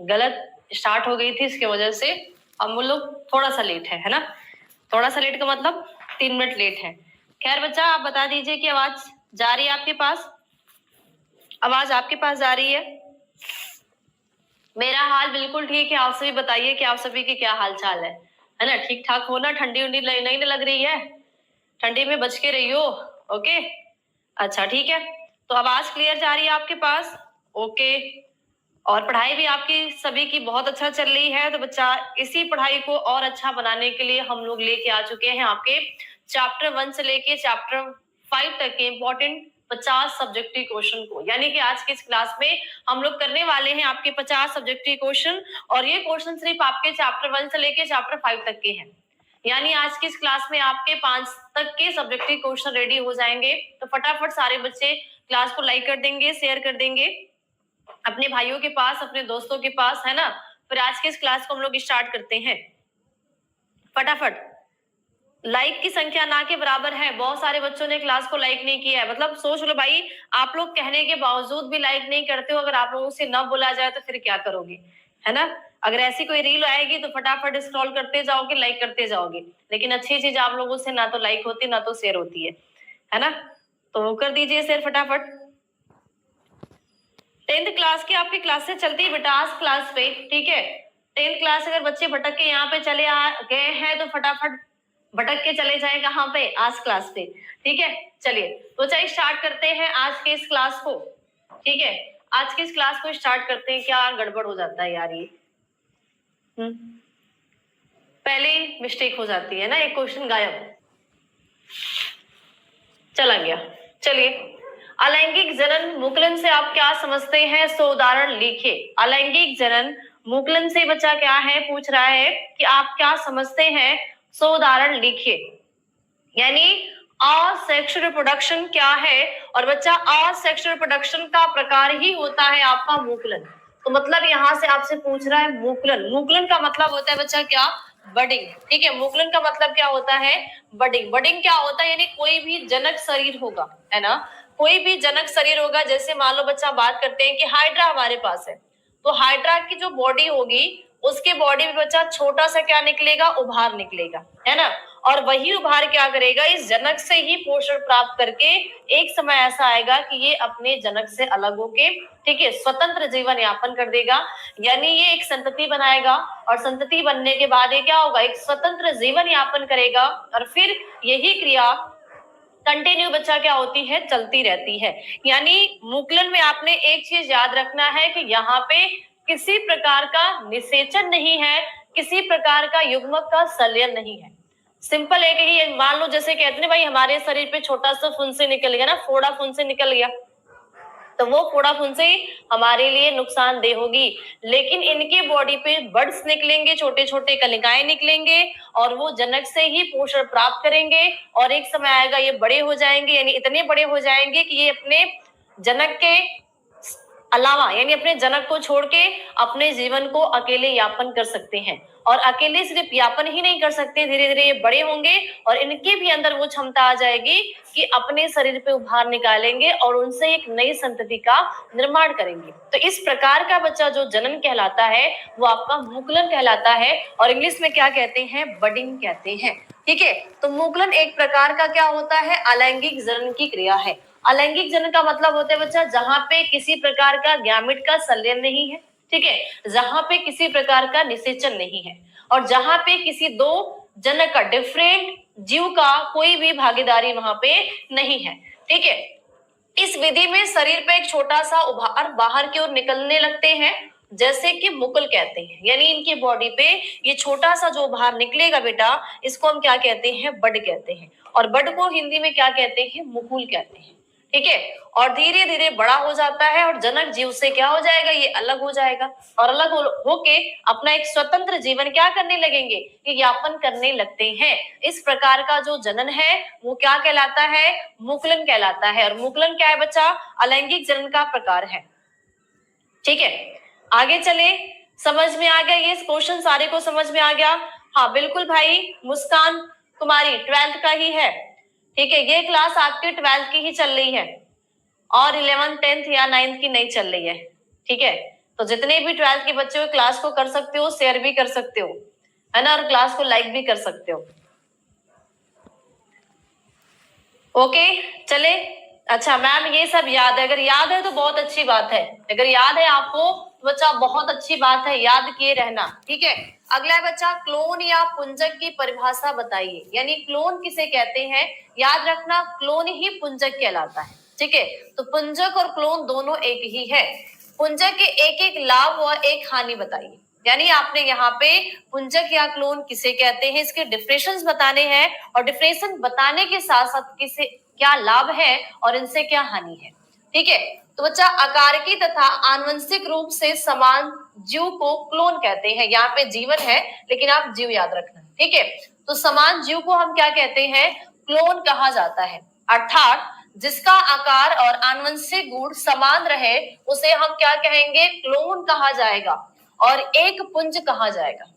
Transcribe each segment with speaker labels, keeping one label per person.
Speaker 1: गलत स्टार्ट हो गई थी, इसके वजह से हम लोग थोड़ा सा लेट है ना। थोड़ा सा लेट का मतलब 3 मिनट लेट है। खैर बच्चा, आप बता दीजिए कि आवाज जा रही है आपके पास? आवाज आपके पास जा रही है? मेरा हाल बिल्कुल ठीक है। आप सभी बताइए कि आप सभी के क्या हाल चाल है ना? ठीक ठाक हो ना? ठंडी उंडी नहीं ना लग रही है? ठंडी में बच के रहियो। ओके, अच्छा ठीक है। तो आवाज क्लियर जा रही है आपके पास? ओके। और पढ़ाई भी आपकी सभी की बहुत अच्छा चल रही है। तो बच्चा, इसी पढ़ाई को और अच्छा बनाने के लिए हम लोग लेके आ चुके हैं आपके चैप्टर 1 से लेके चैप्टर 5 तक के इंपॉर्टेंट 50 सब्जेक्टिव क्वेश्चन को। यानी कि आज की इस क्लास में हम लोग करने वाले हैं आपके 50 सब्जेक्टिव क्वेश्चन, और ये क्वेश्चन सिर्फ आपके चैप्टर 1 से लेके चैप्टर 5 तक के हैं। यानी आज की इस क्लास में आपके 5 तक के सब्जेक्टिव क्वेश्चन रेडी हो जाएंगे। तो फटाफट सारे बच्चे क्लास को लाइक कर देंगे, शेयर कर देंगे अपने भाइयों के पास, अपने दोस्तों के पास, है ना। फिर आज के इस क्लास को हम लोग स्टार्ट करते हैं। फटाफट, लाइक की संख्या ना के बराबर है। बहुत सारे बच्चों ने क्लास को लाइक नहीं किया है। मतलब सोच लो भाई, आप लोग कहने के बावजूद भी लाइक नहीं करते हो। अगर आप लोगों से न बोला जाए तो फिर क्या करोगे, है ना। अगर ऐसी कोई रील आएगी तो फटाफट स्क्रॉल करते जाओगे, लाइक करते जाओगे, लेकिन अच्छी चीज आप लोगों से ना तो लाइक होती ना तो शेयर होती है ना। तो कर दीजिए शेयर फटाफट। 10th क्लास की आपकी क्लासेस चलती है बेटा आज क्लास पे, ठीक है। 10th क्लास अगर बच्चे भटक के यहाँ पे चले गए हैं तो फटाफट भटक के चले जाए कहाँ पे? आज क्लास पे, ठीक है। चलिए तो चलिए स्टार्ट करते हैं आज के इस क्लास को, ठीक है। आज के इस क्लास को स्टार्ट करते हैं। क्या गड़बड़ हो जाता है यार ये, पहले मिस्टेक हो जाती है ना, एक क्वेश्चन गायब चला गया। चलिए, अलैंगिक जनन मुकुलन से आप क्या समझते हैं, सो उदाहरण लिखिए। अलैंगिक जनन मुकुलन से बच्चा क्या है, पूछ रहा है कि आप क्या समझते हैं, सो उदाहरण लिखिए। यानी असेक्सुअल रिप्रोडक्शन क्या है, और बच्चा असेक्सुअल रिप्रोडक्शन का प्रकार ही होता है आपका मुकुलन। तो मतलब यहाँ से आपसे पूछ रहा है मुकुलन। मुकुलन का मतलब होता है बच्चा क्या? बडिंग, ठीक है। मुकुलन का मतलब क्या होता है? बडिंग। बडिंग क्या होता है? यानी कोई भी जनक शरीर होगा, है ना। कोई भी जनक शरीर होगा। जैसे मान लो बच्चा बात करते हैं कि हाइड्रा हमारे पास है, तो हाइड्रा की जो बॉडी होगी उसके बॉडी में बच्चा छोटा सा क्या निकलेगा? उभार निकलेगा, है ना। और वही उभार क्या करेगा? इस जनक से ही पोषण प्राप्त करके एक समय ऐसा आएगा कि ये अपने जनक से अलग होके, ठीक है, स्वतंत्र जीवन यापन कर देगा। यानी ये एक संतति बनाएगा, और संतति बनने के बाद ये क्या होगा? एक स्वतंत्र जीवन यापन करेगा, और फिर यही क्रिया कंटिन्यू बच्चा क्या होती है? चलती रहती है। यानी मुकुलन में आपने एक चीज याद रखना है कि यहाँ पे किसी प्रकार का निषेचन नहीं है, किसी प्रकार का युग्मक का संलयन नहीं है। सिंपल है कि ही मान लो जैसे कहते हैं भाई हमारे शरीर पे छोटा सा फुंसी निकल गया ना, फोड़ा फुंसी निकल गया, तो वो फोड़ा फुंसी हमारे लिए नुकसानदेह होगी। लेकिन इनके बॉडी पे बड्स निकलेंगे, छोटे छोटे कलिकाएं निकलेंगे, और वो जनक से ही पोषण प्राप्त करेंगे, और एक समय आएगा ये बड़े हो जाएंगे। यानी इतने बड़े हो जाएंगे कि ये अपने जनक के अलावा, यानी अपने जनक को छोड़ के अपने जीवन को अकेले यापन कर सकते हैं। और अकेले सिर्फ यापन ही नहीं कर सकते, धीरे धीरे ये बड़े होंगे और इनके भी अंदर वो क्षमता आ जाएगी कि अपने शरीर पे उभार निकालेंगे और उनसे एक नई संतति का निर्माण करेंगे। तो इस प्रकार का बच्चा जो जनन कहलाता है वो आपका मुकुलन कहलाता है, और इंग्लिश में क्या कहते हैं? बडिंग कहते हैं, ठीक है। तो मुकुलन एक प्रकार का क्या होता है? अलैंगिक जनन की क्रिया है। अलैंगिक जनन का मतलब होता है बच्चा जहां पे किसी प्रकार का गैमेट का संलयन नहीं है, ठीक है, जहां पे किसी प्रकार का निषेचन नहीं है, और जहां पे किसी दो जनक का, डिफरेंट जीव का कोई भी भागीदारी वहां पे नहीं है, ठीक है। इस विधि में शरीर पे एक छोटा सा उभार बाहर की ओर निकलने लगते हैं, जैसे कि मुकुल कहते हैं। यानी इनकी बॉडी पे ये छोटा सा जो उभार निकलेगा बेटा, इसको हम क्या कहते हैं? बड कहते हैं। और बड को हिंदी में क्या कहते हैं? मुकुल कहते हैं, ठीक है। और धीरे धीरे बड़ा हो जाता है और जनक जीव से क्या हो जाएगा? ये अलग हो जाएगा, और अलग होके अपना एक स्वतंत्र जीवन क्या करने लगेंगे? ये यापन करने लगते हैं। इस प्रकार का जो जनन है वो क्या कहलाता है? मुकुलन कहलाता है। और मुकुलन क्या है बच्चा? अलैंगिक जनन का प्रकार है, ठीक है। आगे चले, समझ में आ गया? ये क्वेश्चन सारे को समझ में आ गया? हाँ बिल्कुल भाई, मुस्कान तुम्हारी 12th का ही है, ठीक है। ये क्लास आपकी 12th की ही चल रही है, और 11th 10th या 9th की नहीं चल रही है, ठीक है। तो जितने भी 12th के बच्चे हो क्लास को कर सकते हो, शेयर भी कर सकते हो, है ना, और क्लास को लाइक भी कर सकते हो। ओके चले। अच्छा मैम ये सब याद है, अगर याद है तो बहुत अच्छी बात है, अगर याद है आपको तो बच्चा बहुत अच्छी बात है, याद किए रहना। ठीक है, अगला है बच्चा क्लोन या पुंजक की परिभाषा बताइए, यानी क्लोन किसे कहते हैं, याद रखना क्लोन ही पुंजक कहलाता है। ठीक है, तो पुंजक और क्लोन दोनों एक ही है। पुंजक के एक एक लाभ व एक हानि बताइए, यानी आपने यहाँ पे पुंजक या क्लोन किसे कहते हैं इसके डिफरेंसेस बताने हैं, और डिफरेंस बताने के साथ साथ किसे क्या लाभ है और इनसे क्या हानि है। ठीक है, तो बच्चा आकारकी तथा आनुवंशिक रूप से समान जीव को क्लोन कहते हैं, यहाँ पे जीवन है लेकिन आप जीव याद रखना। ठीक है, तो समान जीव को हम क्या कहते हैं, क्लोन कहा जाता है, अर्थात जिसका आकार और आनुवंशिक गुण समान रहे उसे हम क्या कहेंगे, क्लोन कहा जाएगा और एक पुंज कहा जाएगा।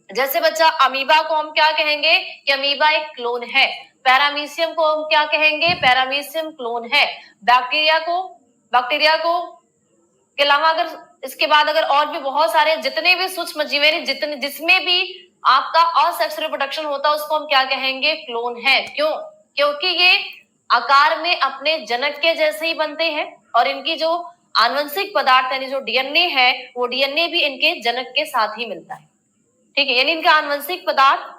Speaker 1: जैसे बच्चा अमीबा को हम क्या कहेंगे कि अमीबा एक क्लोन है, पैरामीशियम को हम क्या कहेंगे, पैरामीशियम क्लोन है, बैक्टीरिया को के अलावा अगर इसके बाद अगर और भी बहुत सारे जितने भी सूक्ष्म जीव जितने जिसमें भी आपका असेक्सुअल रिप्रोडक्शन होता है उसको हम क्या कहेंगे, क्लोन है। क्यों, क्योंकि ये आकार में अपने जनक के जैसे ही बनते हैं और इनकी जो आनुवंशिक पदार्थ यानी जो डीएनए है वो डीएनए भी इनके जनक के साथ ही मिलता है। ठीक है, यानी इनका आनुवंशिक पदार्थ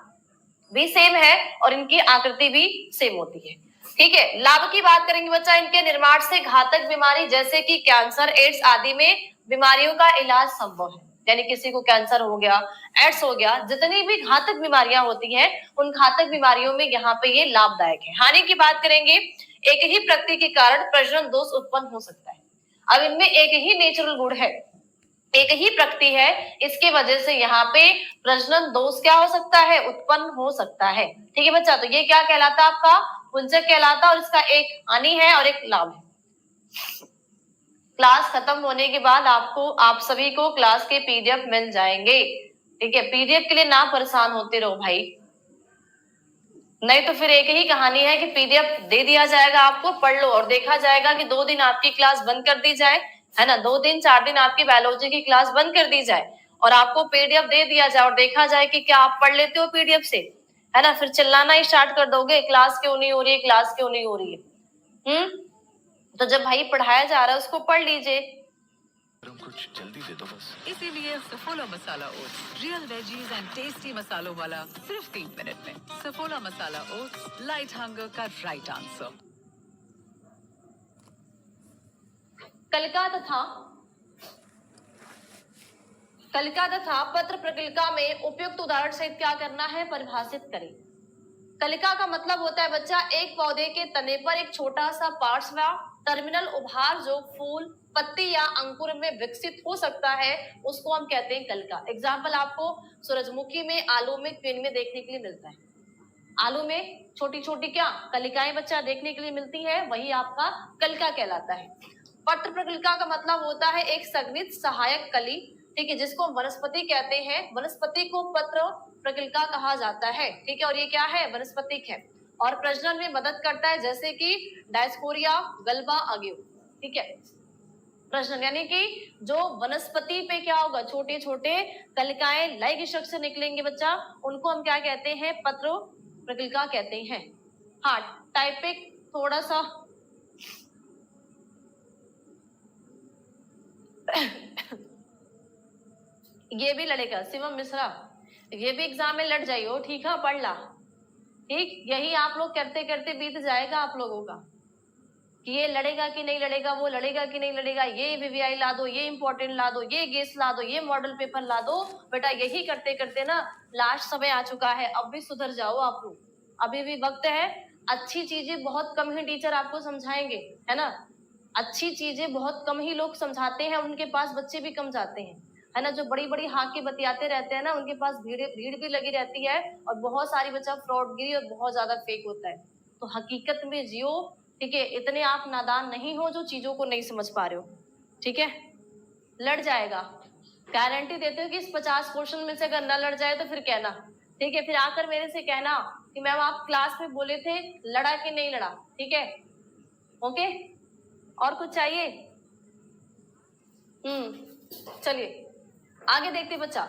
Speaker 1: भी सेम है और इनकी आकृति भी सेम होती है। ठीक है, लाभ की बात करेंगे बच्चा, इनके निर्माण से घातक बीमारी जैसे कि कैंसर, एड्स आदि में बीमारियों का इलाज संभव है, यानी किसी को कैंसर हो गया, एड्स हो गया, जितनी भी घातक बीमारियां होती हैं उन घातक बीमारियों में यहाँ पे ये लाभदायक है। हानि की बात करेंगे, एक ही प्रकृति के कारण प्रजनन दोष उत्पन्न हो सकता है। अब इनमें एक ही नेचुरल गुण है, एक ही प्रकृति है, इसके वजह से यहाँ पे प्रजनन दोष क्या हो सकता है, उत्पन्न हो सकता है। ठीक है बच्चा, तो ये क्या कहलाता है, आपका पुंजक कहलाता है और इसका एक हानि है और एक लाभ है। क्लास खत्म होने के बाद आप सभी को क्लास के पीडीएफ मिल जाएंगे। ठीक है, पीडीएफ के लिए ना परेशान होते रहो भाई, नहीं तो फिर एक ही कहानी है कि पीडीएफ दे दिया जाएगा आपको, पढ़ लो और देखा जाएगा कि 2 दिन आपकी क्लास बंद कर दी जाए, है ना, 2 दिन 4 दिन आपकी बायोलॉजी की क्लास बंद कर दी जाए और आपको पीडीएफ दे दिया जाए और देखा जाए कि क्या आप पढ़ लेते हो पीडीएफ से, है ना, फिर चिल्लाना ही स्टार्ट कर दोगे क्लास क्यों नहीं हो रही है, क्लास क्यों नहीं हो रही है। तो जब भाई पढ़ाया जा रहा है उसको पढ़ लीजिए।
Speaker 2: कुछ जल्दी दे दो बस। इसीलिए Saffola masala oats, real veggies and tasty मसालों वाला, सिर्फ 3 मिनट में। Saffola masala oats, light hunger का राइट आंसर।
Speaker 1: कलिका तथा पत्र प्रकलिका में उपयुक्त उदाहरण सहित क्या करना है, परिभाषित करें। कलिका का मतलब होता है बच्चा एक पौधे के तने पर एक छोटा सा पार्श्व टर्मिनल उभार जो फूल, पत्ती या अंकुर में विकसित हो सकता है उसको हम कहते हैं कलिका। एग्जाम्पल आपको सूरजमुखी में, आलू में, क्वीन में देखने के लिए मिलता है। आलू में छोटी छोटी क्या कलिकाएं बच्चा देखने के लिए मिलती है, वही आपका कलिका कहलाता है। पत्र प्रकलिका का मतलब होता है एक संघनित सहायक कली, ठीक है, जिसको वनस्पति कहते हैं। वनस्पति को पत्र प्रकलिका कहा जाता है। ठीक है, और ये क्या है, वनस्पतिक है और प्रजनन में मदद करता है, जैसे कि डायस्पोरिया, गलबा, अगेव। ठीक है, प्रजनन यानी कि जो वनस्पति पे क्या होगा, छोटे छोटे कलिकाएं लाइक स्ट्रक्चर से निकलेंगे बच्चा, उनको हम क्या कहते हैं, पत्र प्रकलिका कहते हैं। हाँ, टाइपिक थोड़ा सा ये भी लड़ेगा, शिवम मिश्रा, ये भी एग्जाम में लड़ जाइयो, ठीक है, पढ़ ला। ठीक, यही आप लोग करते करते बीत जाएगा आप लोगों का कि ये लड़ेगा कि नहीं लड़ेगा, वो लड़ेगा कि नहीं लड़ेगा, ये वीवीआई ला दो, ये इंपॉर्टेंट ला दो, ये गेस ला दो, ये मॉडल पेपर ला दो। बेटा यही करते करते ना लास्ट समय आ चुका है, अब भी सुधर जाओ आप लोग, अभी भी वक्त है। अच्छी चीजें बहुत कम ही टीचर आपको समझाएंगे, है ना, अच्छी चीजें बहुत कम ही लोग समझाते हैं, उनके पास बच्चे भी कम जाते हैं, है ना। जो बड़ी बड़ी हाके बतियाते रहते हैं ना, उनके पास भीड़ भी लगी रहती है और बहुत सारी बच्चा फ्रॉडगिरी और बहुत ज्यादा फेक होता है। तो हकीकत में जियो, ठीक है, इतने आप नादान नहीं हो जो चीजों को नहीं समझ पा रहे हो। ठीक है, लड़ जाएगा, गारंटी देते हो कि इस 50 क्वेश्चन में से अगर न लड़ जाए तो फिर कहना, ठीक है, फिर आकर मेरे से कहना कि मैम आप क्लास में बोले थे लड़ा कि नहीं लड़ा। ठीक है, ओके, और कुछ चाहिए? चलिए आगे देखते बच्चा।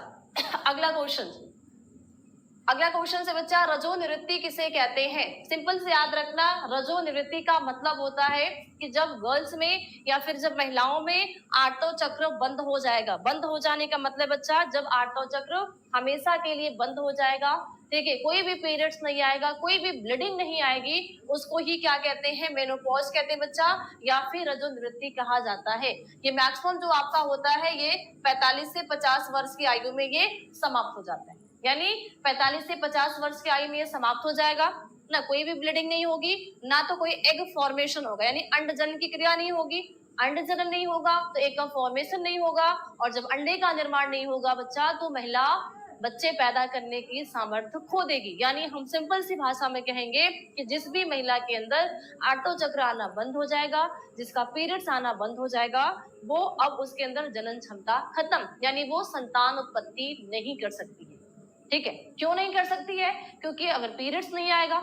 Speaker 1: अगला क्वेश्चन से बच्चा, रजो निवृत्ति किसे कहते हैं? सिंपल से याद रखना, रजो निवृत्ति का मतलब होता है कि जब गर्ल्स में या फिर जब महिलाओं में आठवां चक्र बंद हो जाएगा। बंद हो जाने का मतलब बच्चा, जब आठवां चक्र हमेशा के लिए बंद हो जाएगा, ठीक है, कोई भी पीरियड्स नहीं आएगा, कोई भी ब्लीडिंग नहीं आएगी, उसको ही क्या कहते हैं? मेनोपॉज कहते हैं बच्चा, या फिर रजो निवृत्ति कहा जाता है। ये मैक्सिमम जो आपका होता है ये 45 से 50 वर्ष की आयु में ये समाप्त हो जाता है। यानी 45 से 50 वर्ष की आयु में ये समाप्त हो जाएगा ना। कोई भी ब्लीडिंग नहीं होगी, ना तो कोई एग फॉर्मेशन होगा, यानी अंडजन की क्रिया नहीं होगी। अंडजनन नहीं होगा तो एग का फॉर्मेशन नहीं होगा, और जब अंडे का निर्माण नहीं होगा बच्चा, तो महिला बच्चे पैदा करने की सामर्थ्य खो देगी। यानी हम सिंपल सी भाषा में कहेंगे कि जिस भी महिला के अंदर आठवां चक्र आना बंद हो जाएगा, जिसका पीरियड्स आना बंद हो जाएगा, वो अब उसके अंदर जनन क्षमता खत्म, यानी वो संतान उत्पत्ति नहीं कर सकती है। ठीक है, क्यों नहीं कर सकती है? क्योंकि अगर पीरियड्स नहीं आएगा,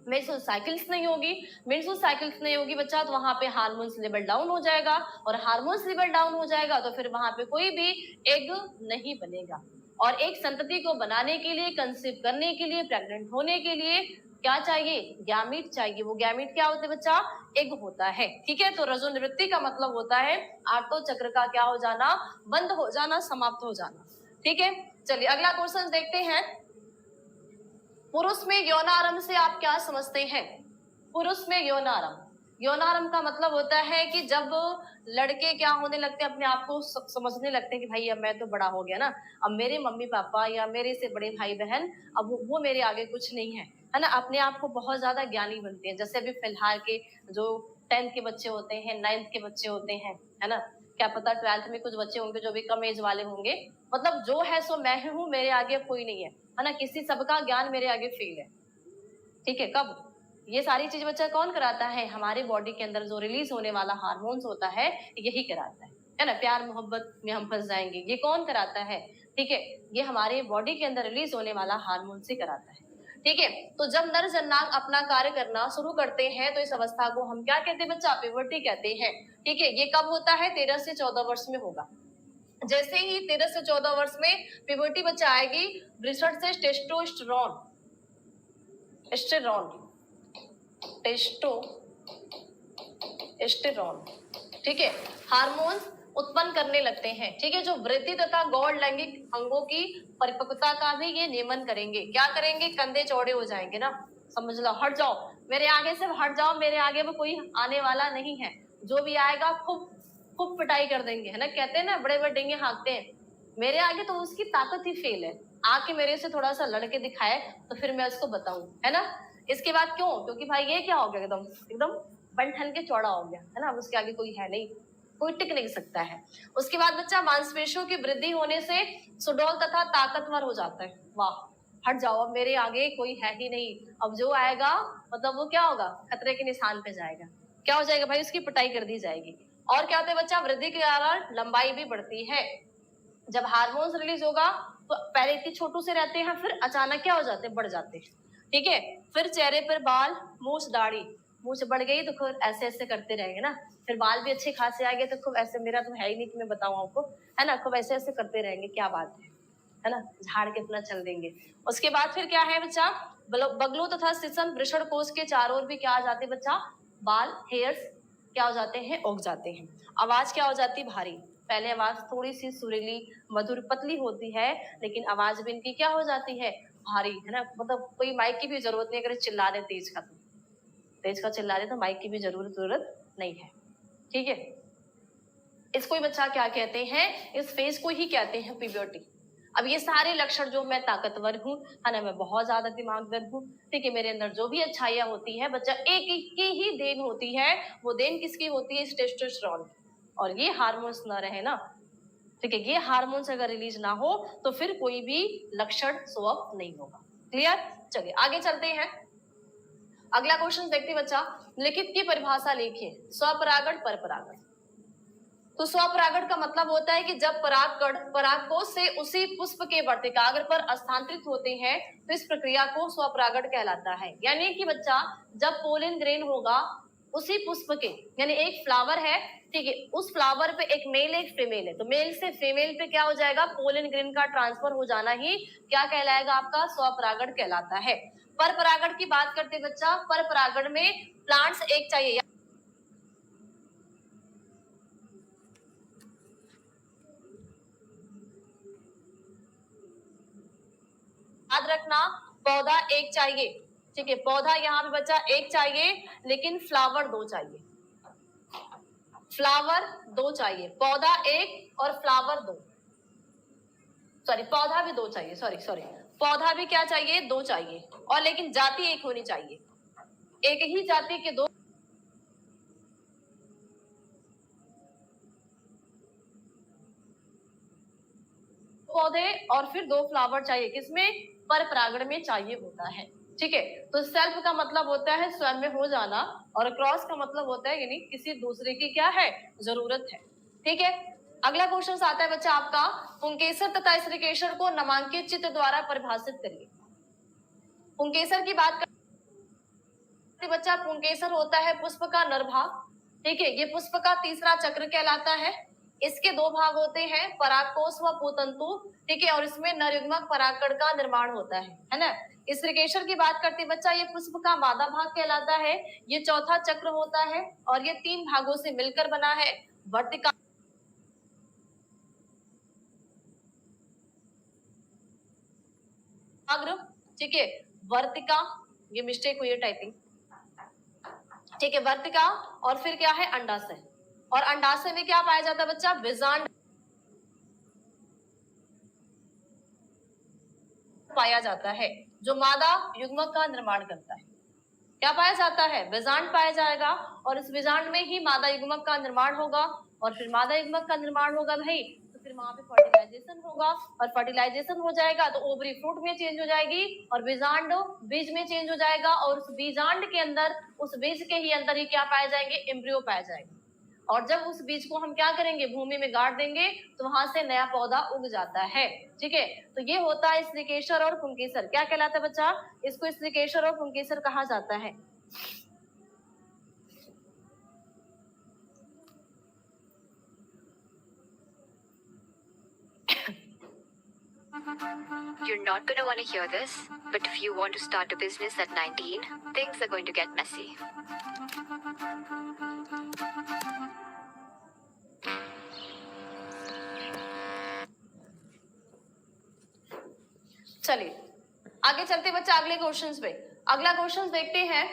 Speaker 1: मेंस्ट्रुअल साइकिल्स नहीं होगी, मेंस्ट्रुअल साइकिल्स नहीं होगी बच्चा, तो वहां पे हार्मोन्स लेवल डाउन हो जाएगा, और हार्मोन्स लेवल डाउन हो जाएगा तो फिर वहां पे कोई भी एग नहीं बनेगा। और एक संतति को बनाने के लिए, कंसीव करने के लिए, प्रेग्नेंट होने के लिए क्या चाहिए? गैमीट चाहिए। वो गैमीट क्या होते हैं बच्चा? एग होता है। ठीक है, तो रजो निवृत्ति का मतलब होता है आठवां चक्र का क्या हो जाना? बंद हो जाना, समाप्त हो जाना। ठीक है, चलिए अगला क्वेश्चन देखते हैं। पुरुष में यौनारंभ से आप क्या समझते हैं? पुरुष में यौनारंभ, यौनारंभ का मतलब होता है कि जब लड़के क्या होने लगते हैं, अपने आप को समझने लगते हैं कि भाई अब मैं तो बड़ा हो गया ना, अब मेरे मम्मी पापा या मेरे से बड़े भाई बहन अब वो मेरे आगे कुछ नहीं है ना, अपने आप को बहुत ज्यादा ज्ञानी बनते हैं। जैसे अभी फिलहाल के जो 10th के बच्चे होते हैं, 9th के बच्चे होते हैं, है ना, क्या पता 12th में कुछ बच्चे होंगे जो भी कम एज वाले होंगे, मतलब जो है सो मैं हूँ, मेरे आगे कोई नहीं है ना, किसी सबका ज्ञान मेरे आगे फेल है। ठीक है, कब? ये सारी चीज बच्चा कौन कराता है? हमारे बॉडी के अंदर जो रिलीज होने वाला हार्मोन्स होता है यही कराता है ना। प्यार मोहब्बत में हम फंस जाएंगे, ये कौन कराता है? ठीक है, ये हमारे बॉडी के अंदर रिलीज होने वाला हार्मोन से कराता है। ठीक है, तो जब नर जननांग अपना कार्य करना शुरू करते हैं तो इस अवस्था को हम क्या कहते हैं बच्चा? प्यूबर्टी कहते हैं। ठीक है, ये कब होता है? 13 से 14 वर्ष में होगा। जैसे ही 13 से 14 वर्ष में प्यूबर्टी बच्चा आएगी, वृषण से टेस्टोस्टेरोन, टेस्टोस्टेरोन, ठीक है, हार्मोन्स उत्पन्न करने लगते हैं। ठीक है, जो वृद्धि तथा गौण लैंगिक अंगों की परिपक्वता का भी ये नियमन करेंगे। क्या करेंगे? कंधे चौड़े हो जाएंगे ना, समझ लो, हट जाओ मेरे आगे से, हट जाओ मेरे आगे में कोई आने वाला नहीं है, जो भी आएगा खूब खूब पिटाई कर देंगे, है ना। कहते हैं ना, बड़े बड़े डेंगे हाँकते हैं, मेरे आगे तो उसकी ताकत ही फेल है, आके मेरे से थोड़ा सा लड़के दिखाए तो फिर मैं उसको बताऊं, है ना। इसके बाद क्यों? क्योंकि भाई ये क्या हो गया, एकदम एकदम बन ठन के चौड़ा हो गया, है ना, अब उसके आगे कोई है नहीं, कोई टिक नहीं सकता है। उसके बाद बच्चा मांसपेशियों की वृद्धि होने से सुडौल तथा ताकतवर हो जाता है। वाह, हट जाओ, अब मेरे आगे कोई है ही नहीं, अब जो आएगा मतलब वो क्या होगा? खतरे के निशान पे जाएगा। क्या हो जाएगा भाई? उसकी पिटाई कर दी जाएगी। और क्या होता है बच्चा? वृद्धि के कारण लंबाई भी बढ़ती है। जब हार्मोन्स रिलीज होगा तो पहले इतनी छोटू से रहते हैं, फिर अचानक क्या हो जाते हैं? बढ़ जाते हैं। ठीक है, फिर चेहरे पर बाल, मूछ, दाढ़ी, मूछ बढ़ गई तो खूब ऐसे ऐसे करते रहेंगे ना, फिर बाल भी अच्छे खासे आ गए तो खूब ऐसे, मेरा तो है ही नहीं कि मैं बताऊं आपको, है ना, खूब ऐसे ऐसे करते रहेंगे, क्या बात है ना, झाड़ के अपना चल देंगे। उसके बाद फिर क्या है बच्चा? बगलों तथा सिसन वृषण कोष के चारों ओर भी क्या आ जाते हैं बच्चा? बाल, हेयर्स क्या हो जाते हैं? उग जाते हैं। आवाज क्या हो जाती? भारी। पहले आवाज थोड़ी सी सुरीली, मधुर, पतली होती है, लेकिन आवाज भी इनकी क्या हो जाती है? भारी, है ना, मतलब कोई माइक की भी जरूरत नहीं, अगर चिल्ला रहे तेज का चिल्ला रहे तो माइक की भी जरूरत नहीं है। ठीक है, इसको ही बच्चा क्या कहते हैं? इस फेज को ही कहते हैं प्यूबर्टी। अब ये सारे लक्षण, जो मैं ताकतवर हूँ, है ना, मैं बहुत ज्यादा दिमागदार हूँ, ठीक है, मेरे अंदर जो भी अच्छाइयाँ होती है बच्चा, एक की ही देन होती है। वो देन किसकी होती है? टेस्टोस्टेरोन। और ये हार्मोन्स ना रहे ना, ठीक है, ये हार्मोन्स अगर रिलीज ना हो तो फिर कोई भी लक्षण शो अप नहीं होगा। क्लियर? चलिए आगे चलते हैं। अगला क्वेश्चन देखते बच्चा, लिखित की परिभाषा लिखिए। स्वपरागण, परपरागण। तो स्वपरागण का मतलब होता है कि जब परागकण परागकोश से उसी पुष्प के वर्तिकाग्र पर स्थानांतरित होते हैं तो इस प्रक्रिया को स्वपरागण कहलाता है। यानी कि बच्चा, जब पोलन ग्रेन होगा, उसी पुष्प के, यानी एक फ्लावर है, ठीक है, उस फ्लावर पे एक मेल एक फीमेल है, तो मेल से फीमेल पे क्या हो जाएगा, पोलन ग्रेन का ट्रांसफर हो जाना ही क्या कहलाएगा, आपका स्वपरागण कहलाता है। पर परागण की बात करते बच्चा, पर परागण में प्लांट्स एक चाहिए, याद रखना पौधा एक चाहिए, ठीक है, पौधा यहाँ पे बच्चा एक चाहिए, लेकिन फ्लावर दो चाहिए, फ्लावर दो चाहिए, पौधा एक और फ्लावर दो, सॉरी पौधा भी दो चाहिए, सॉरी पौधा भी क्या चाहिए, दो चाहिए, और लेकिन जाति एक होनी चाहिए, एक ही जाति के दो पौधे और फिर दो फ्लावर चाहिए, किसमें, पर परागण में चाहिए होता है, ठीक है। तो सेल्फ का मतलब होता है स्वयं में हो जाना, और क्रॉस का मतलब होता है यानी किसी दूसरे की क्या है, जरूरत है, ठीक है। अगला क्वेश्चन आता है बच्चा आपका, पुंकेसर तथा स्त्रीकेसर को नामांकित चित्र द्वारा परिभाषित करिए। पुंकेसर की बात करते बच्चा, पुंकेसर होता है पुष्प का नर भाग, ठीक है, ये पुष्प का तीसरा चक्र कहलाता है, इसके दो भाग होते हैं, परागकोश व पूतंतु, ठीक है, और इसमें नरयुग्मक परागकण का निर्माण होता है ना। स्त्रीकेसर की बात करते बच्चा, ये पुष्प का मादा भाग कहलाता है, ये चौथा चक्र होता है, और ये तीन भागों से मिलकर बना है, वर्तिका, ठीक है, वर्तिका, ये मिस्टेक हुई है टाइपिंग, ठीक है, वर्तिका, और फिर क्या है, अंडाशय, और अंडाशय में क्या पाया जाता है बच्चा, बीजांड पाया जाता है, जो मादा युग्मक का निर्माण करता है, क्या पाया जाता है, बीजांड पाया जाएगा, और इस बीजांड में ही मादा युग्मक का निर्माण होगा, और फिर मादा युग्मक का निर्माण होगा भाई, तो फिर वहां पे फर्टिलाइजेशन होगा, और फर्टिलाइजेशन हो जाएगा तो ओवरी फ्रूट में चेंज हो जाएगी, और बीजांड बीज में चेंज हो जाएगा, और उस बीजांड के अंदर, उस बीज के ही अंदर ही क्या पाए जाएंगे, एम्ब्रियो पाया जाएगा, और जब उस बीज को हम क्या करेंगे, भूमि में गाड़ देंगे, तो वहां से नया पौधा उग जाता है, ठीक है। तो ये होता है स्त्रीकेसर और पुंकेसर, क्या कहलाता है बच्चा, इसको स्त्रीकेसर और पुंकेसर कहा जाता है।
Speaker 3: You're not going to want to hear this, but if you want to start a business at 19, things are going to get messy.
Speaker 1: चलिए आगे चलते बच्चा अगले क्वेश्चंस पे। अगला क्वेश्चन देखते हैं,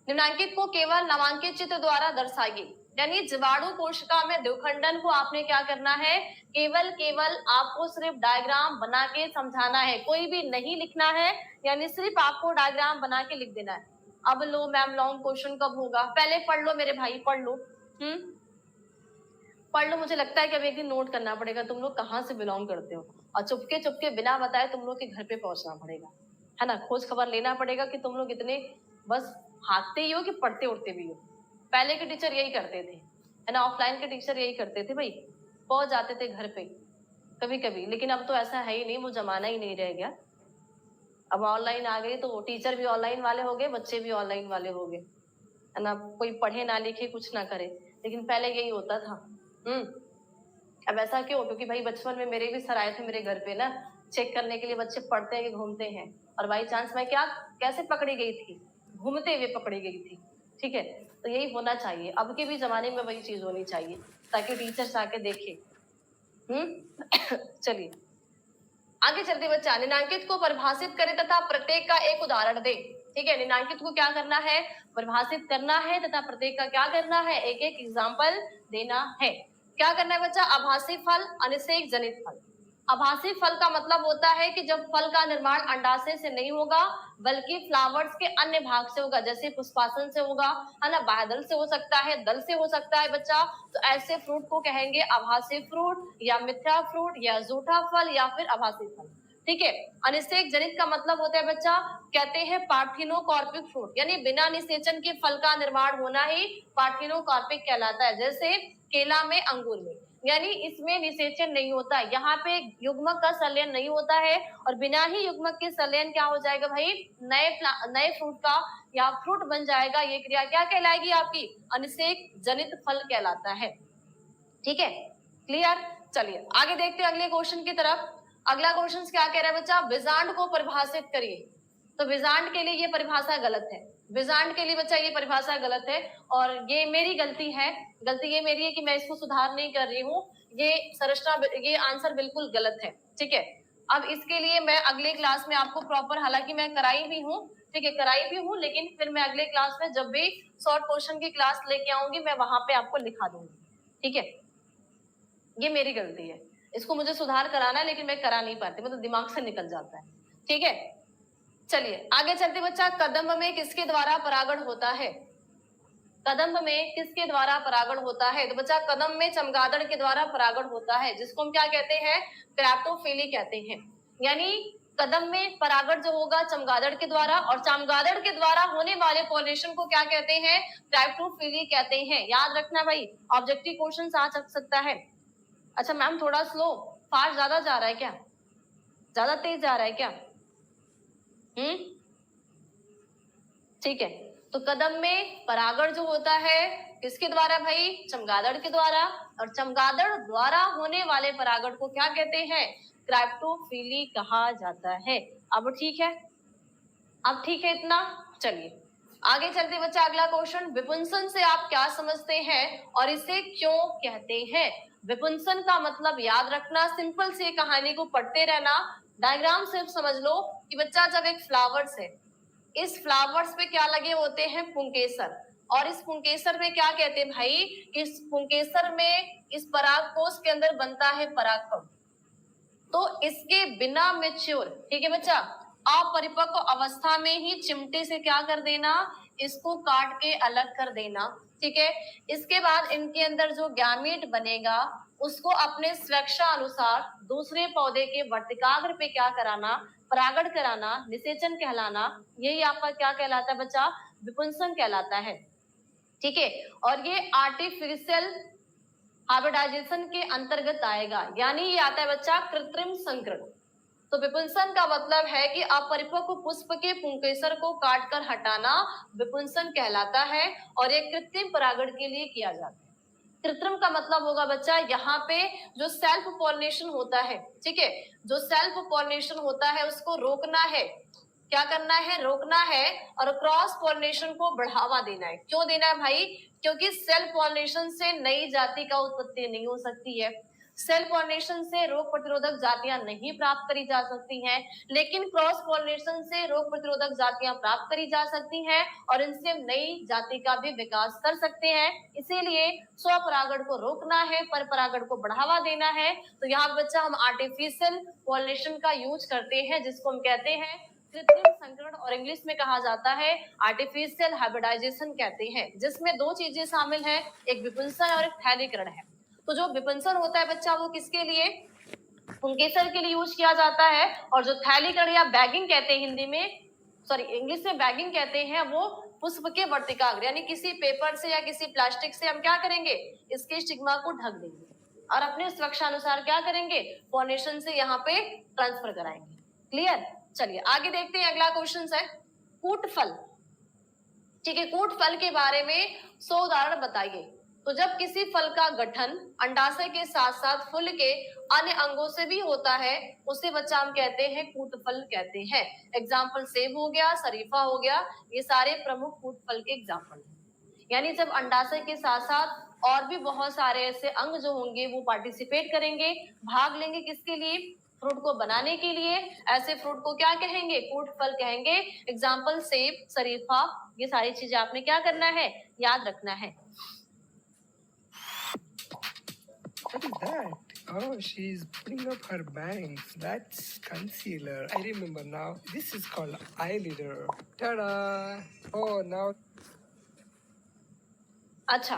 Speaker 1: निम्नांकित को केवल नामांकित चित्र द्वारा दर्शाइए, यानी जीवाणु कोशिका में द्विखंडन को आपने क्या करना है, केवल आपको सिर्फ डायग्राम बना के समझाना है, कोई भी नहीं लिखना है, यानी सिर्फ आपको डायग्राम बना के लिख देना है। अब लो मैम लॉन्ग क्वेश्चन कब होगा, पहले पढ़ लो मेरे भाई, पढ़ लो, पढ़ लो, मुझे लगता है कि अब एक दिन नोट करना पड़ेगा तुम लोग कहाँ से बिलोंग करते हो, और चुपके बिना बताए तुम लोग के घर पे पहुंचना पड़ेगा, है ना, खोज खबर लेना पड़ेगा कि तुम लोग इतने बस हाँकते ही हो कि पढ़ते उड़ते भी हो। पहले के टीचर यही करते थे, है ना, ऑफलाइन के टीचर यही करते थे भाई, पहुंच जाते थे घर पे कभी कभी, लेकिन अब तो ऐसा है ही नहीं, वो जमाना ही नहीं रह गया, अब ऑनलाइन आ गई, तो टीचर भी ऑनलाइन वाले हो गए, बच्चे भी ऑनलाइन वाले हो गए, है ना, कोई पढ़े ना लिखे कुछ ना करे, लेकिन पहले यही होता था। अब ऐसा क्यों, क्योंकि भाई बचपन में मेरे भी सर आए थे मेरे घर पे ना, चेक करने के लिए बच्चे पढ़ते हैं कि घूमते हैं, और बाई चांस मैं क्या कैसे पकड़ी गई थी, घूमते हुए पकड़ी गई थी, ठीक है। तो यही होना चाहिए, अब के भी जमाने में वही चीज होनी चाहिए, ताकि टीचर्स आके देखे। चलिए आगे चलते बच्चा, निम्नांकित को परिभाषित करें तथा प्रत्येक का एक उदाहरण दे, ठीक है। निम्नांकित को क्या करना है, परिभाषित करना है, तथा प्रत्येक का क्या करना है, एक एक एग्जाम्पल देना है। क्या करना है बच्चा, आभासी फल, अनिषेक जनित फल। आभासी फल का मतलब होता है कि जब फल का निर्माण अंडाशय से नहीं होगा, बल्कि फ्लावर्स के अन्य भाग से होगा, जैसे पुष्पासन से होगा, है ना, बाह्यदल से हो सकता है, दल से हो सकता है बच्चा, तो ऐसे फ्रूट को कहेंगे आभासी फ्रूट, या मिथ्या फ्रूट, या झूठा फल, या फिर आभासी फल, ठीक है। अनिषेक जनित का मतलब होता है बच्चा, कहते हैं पार्थिनोकार्पिक फ्रूट, यानी बिना निषेचन के फल का निर्माण होना ही पार्थिनोकार्पिक कहलाता है, जैसे केला में, अंगूर में। यानी इसमें निषेचन नहीं होता, यहाँ पे युग्मक का संलयन नहीं होता है और बिना ही युग्मक के संलयन क्या हो जाएगा भाई, नए फ्रूट का या फ्रूट बन जाएगा। ये क्रिया क्या कहलाएगी आपकी, अनिषेक जनित फल कहलाता है। ठीक है, क्लियर। चलिए आगे देखते हैं अगले क्वेश्चन की तरफ। अगला क्वेश्चन क्या कह रहा है बच्चा, विजांड को परिभाषित करिए। तो विजांड के लिए ये परिभाषा गलत है, विजांड के लिए बच्चा ये परिभाषा गलत है और ये मेरी गलती है। गलती ये मेरी है कि मैं इसको सुधार नहीं कर रही हूँ। ये संरचना, ये आंसर बिल्कुल गलत है। ठीक है, अब इसके लिए मैं अगले क्लास में आपको प्रॉपर, हालांकि मैं कराई भी हूँ, ठीक है कराई भी हूँ, लेकिन फिर मैं अगले क्लास में जब भी शॉर्ट क्वेश्चन की क्लास लेके आऊंगी मैं वहां पे आपको लिखा दूंगी। ठीक है, ये मेरी गलती है, इसको मुझे सुधार कराना है लेकिन मैं करा नहीं पाती, मतलब दिमाग से निकल जाता है। ठीक है, चलिए आगे चलते बच्चा। कदम्ब में किसके द्वारा परागण होता है, कदम्ब में किसके द्वारा परागण होता है, तो बच्चा कदम्ब में चमगादड़ के द्वारा परागण होता है, जिसको हम क्या कहते हैं, क्रेप्टोफिली कहते हैं। यानी कदम्ब में परागण जो होगा चमगादड़ के द्वारा, और चमगादड़ के द्वारा होने वाले पॉलिनेशन को क्या कहते हैं, क्रेप्टोफिली कहते हैं। याद रखना भाई, ऑब्जेक्टिव क्वेश्चन आ सकता है। अच्छा मैम थोड़ा स्लो, फास्ट ज्यादा जा रहा है क्या, ज्यादा तेज जा रहा है क्या? ठीक है, तो कदम में परागण जो होता है किसके द्वारा भाई, चमगादड़ के द्वारा, और चमगादड़ द्वारा होने वाले परागण को क्या कहते हैं, क्रेप्टोफिली कहा जाता है। अब ठीक है, अब ठीक है इतना। चलिए आगे चलते बच्चा, अगला क्वेश्चन, विपुंसन से आप क्या समझते हैं और इसे क्यों कहते हैं। विपुंसन का मतलब याद रखना, सिंपल से कहानी को पढ़ते रहना, डायग्राम सिर्फ समझ लो कि बच्चा जब एक फ्लावर्स है, इस फ्लावर्स पे क्या लगे होते हैं, पुंकेसर, और इस पुंकेसर में क्या कहते हैं भाई, इस पुंकेसर में इस परागकोश के अंदर बनता है परागकण। तो इसके बिना मैच्योर, ठीक है बच्चा, अपरिपक्व अवस्था में ही चिमटे से क्या कर देना, इसको काट के अलग कर देना। ठीक है, इसके बाद इनके अंदर जो गैमीट बनेगा उसको अपने स्वेच्छा अनुसार दूसरे पौधे के वर्तिकाग्र पे क्या कराना, परागण कराना, निषेचन कहलाना। यही आपका क्या कहलाता है बच्चा, विपुंसन कहलाता है। ठीक है, और ये आर्टिफिशियल हाइब्रिडाइजेशन के अंतर्गत आएगा, यानी ये आता है बच्चा कृत्रिम संकरण। तो विपुंसन का मतलब है कि अपरिपक्व पुष्प के पुंकेसर को काटकर हटाना विपुंसन कहलाता है, और ये कृत्रिम परागण के लिए किया जाता है। कृत्रिम का मतलब होगा बच्चा यहाँ पे जो सेल्फ पॉलिनेशन होता है, ठीक है, जो सेल्फ पॉलिनेशन होता है उसको रोकना है, क्या करना है, रोकना है, और क्रॉस पॉलिनेशन को बढ़ावा देना है। क्यों देना है भाई, क्योंकि सेल्फ पॉलिनेशन से नई जाति का उत्पत्ति नहीं हो सकती है, सेल्फ पॉलिनेशन से रोग प्रतिरोधक जातियां नहीं प्राप्त करी जा सकती हैं, लेकिन क्रॉस पॉलिनेशन से रोग प्रतिरोधक जातियां प्राप्त करी जा सकती हैं और इनसे हम नई जाति का भी विकास कर सकते हैं। इसीलिए स्वपरागण को रोकना है, पर परागण को बढ़ावा देना है। तो यहाँ बच्चा हम आर्टिफिशियल पॉलिनेशन का यूज करते हैं, जिसको हम कहते हैं कृत्रिम संकरण, और इंग्लिश में कहा जाता है आर्टिफिशियल हाइब्रिडाइजेशन कहते हैं, जिसमें दो चीजें शामिल हैं, एक विपुंसन और एक थैलीकरण है। तो जो विपुंसन होता है बच्चा वो किसके लिए, पुंकेसर के लिए यूज किया जाता है, और जो थैलीकरण या बैगिंग कहते हैं हिंदी में, सॉरी इंग्लिश में बैगिंग कहते हैं, वो पुष्प के वर्तिकाग्र, यानी किसी पेपर से या किसी प्लास्टिक से हम क्या करेंगे, इसके स्टिग्मा को ढक देंगे और अपने सुरक्षा अनुसार क्या करेंगे, पॉलिनेशन से यहाँ पे ट्रांसफर कराएंगे। क्लियर। चलिए आगे देखते हैं, अगला क्वेश्चन है कूट फल। ठीक है, कूट फल के बारे में 100 उदाहरण बताइए। तो जब किसी फल का गठन अंडाशय के साथ साथ फूल के अन्य अंगों से भी होता है, उसे बच्चा हम कहते हैं कूट फल कहते हैं। एग्जाम्पल सेब हो गया, शरीफा हो गया, ये सारे प्रमुख कूट फल के एग्जाम्पल हैं। यानी जब अंडाशय के साथ साथ और भी बहुत सारे ऐसे अंग जो होंगे वो पार्टिसिपेट करेंगे, भाग लेंगे, किसके लिए, फ्रूट को बनाने के लिए। ऐसे फ्रूट को क्या कहेंगे, कूट फल कहेंगे। एग्जाम्पल सेब, शरीफा, ये सारी चीजें आपने क्या करना है, याद रखना है।
Speaker 4: What is that? Oh, she's putting up her bangs. That's concealer. I remember now. This is called eyeliner. Ta-da! Oh, now.
Speaker 1: अच्छा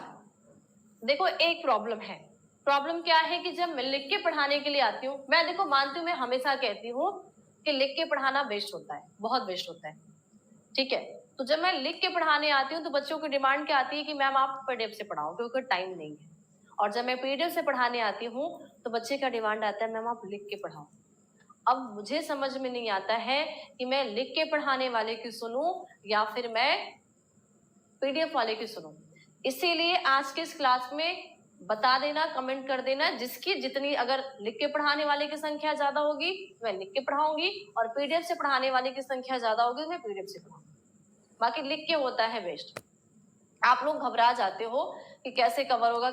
Speaker 1: देखो, एक प्रॉब्लम है। प्रॉब्लम क्या है कि जब मैं लिख के पढ़ाने के लिए आती हूँ, मैं देखो मानती हूँ, मैं हमेशा कहती हूँ कि लिख के पढ़ाना वेस्ट होता है, बहुत वेस्ट होता है। ठीक है, तो जब मैं लिख के पढ़ाने आती हूँ तो बच्चों की डिमांड क्या आती है कि मैम आप PDF से पढ़ाओ, क्योंकि टाइम नहीं है। और जब मैं पीडीएफ से पढ़ाने आती हूँ तो बच्चे का डिमांड आता है मैम आप लिख के पढ़ाओ। अब मुझे समझ में नहीं आता है कि मैं लिख के पढ़ाने वाले की सुनूं या फिर मैं पीडीएफ वाले की सुनूं। इसीलिए आज के इस क्लास में बता देना, कमेंट कर देना, जिसकी जितनी, अगर लिख के पढ़ाने वाले की संख्या ज्यादा होगी मैं लिख के पढ़ाऊंगी और पीडीएफ से पढ़ाने वाले की संख्या ज्यादा होगी मैं पीडीएफ से पढ़ाऊंगी। बाकी लिख के होता है बेस्ट। आप लोग घबरा जाते हो कि कैसे कवर होगा,